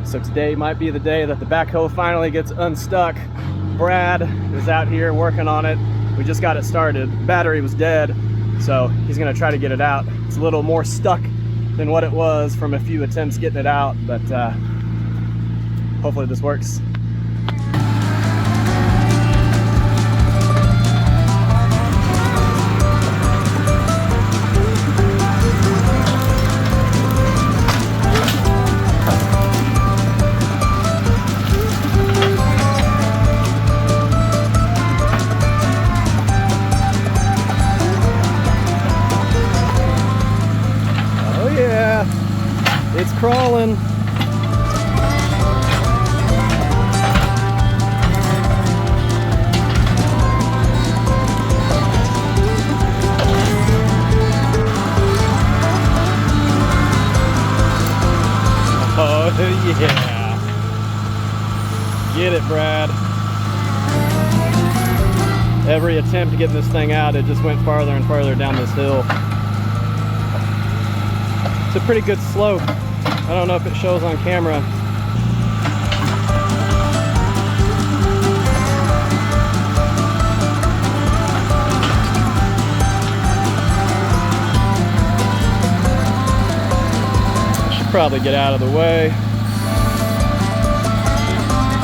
So today might be the day that the backhoe finally gets unstuck. Brad is out here working on it. We just got it started. The battery was dead, so he's gonna try to get it out. It's a little more stuck than what it was from a few attempts getting it out, but hopefully this works. It's crawling. Oh yeah. Get it, Brad. Every attempt to get this thing out, it just went farther and farther down this hill. It's a pretty good slope. I don't know if it shows on camera. I should probably get out of the way.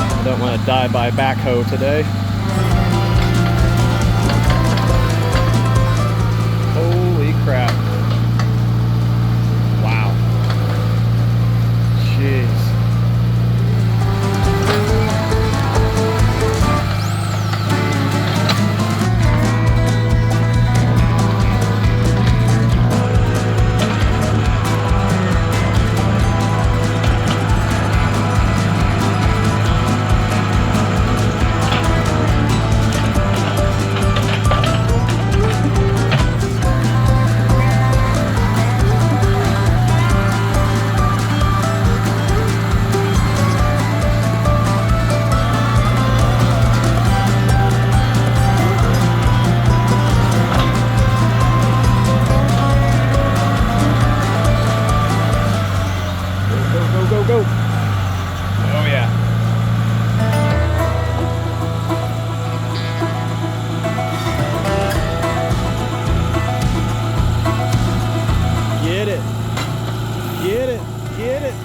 I don't want to die by backhoe today. Holy crap. Jeez. Go. Oh yeah. Get it. Get it. Get it.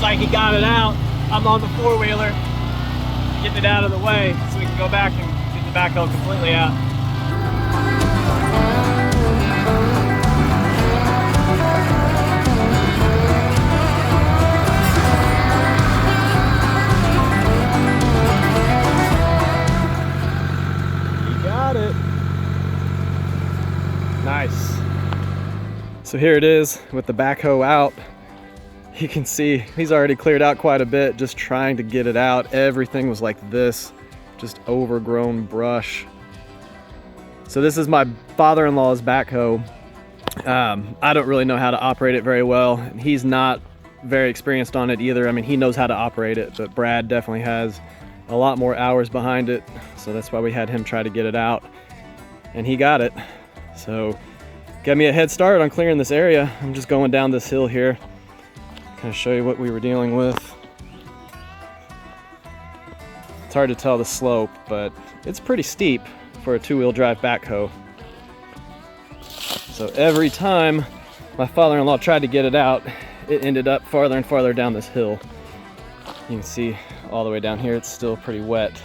Like he got it out. I'm on the four-wheeler getting it out of the way so we can go back and get the backhoe completely out. You got it. Nice. So here it is with the backhoe out. You can see he's already cleared out quite a bit just trying to get it out. Everything was like this, just overgrown brush. So this is my father-in-law's backhoe. I don't really know how to operate it very well. He's not very experienced on it either. I mean, he knows how to operate it, but Brad definitely has a lot more hours behind it. So that's why we had him try to get it out, and he got it. So got me a head start on clearing this area. I'm just going down this hill here. Kind of show you what we were dealing with. It's hard to tell the slope, but it's pretty steep for a two-wheel drive backhoe. So every time my father-in-law tried to get it out, it ended up farther and farther down this hill. You can see all the way down here, it's still pretty wet. So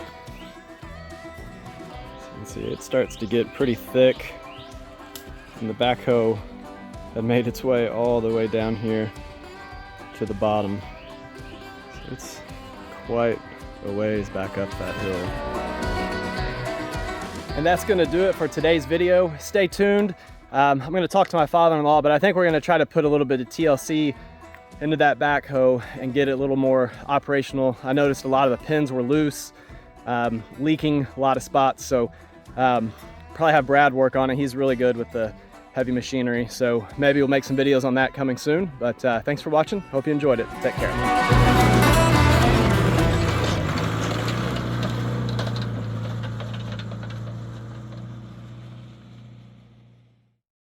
you can see it starts to get pretty thick, and the backhoe had made its way all the way down here to the bottom. So it's quite a ways back up that hill. And that's gonna do it for today's video. Stay tuned. I'm gonna talk to my father-in-law, but I think we're gonna try to put a little bit of TLC into that backhoe and get it a little more operational. I noticed a lot of the pins were loose, leaking a lot of spots, so probably have Brad work on it. He's really good with the heavy machinery, so maybe we'll make some videos on that coming soon. But thanks for watching. Hope you enjoyed it. Take care.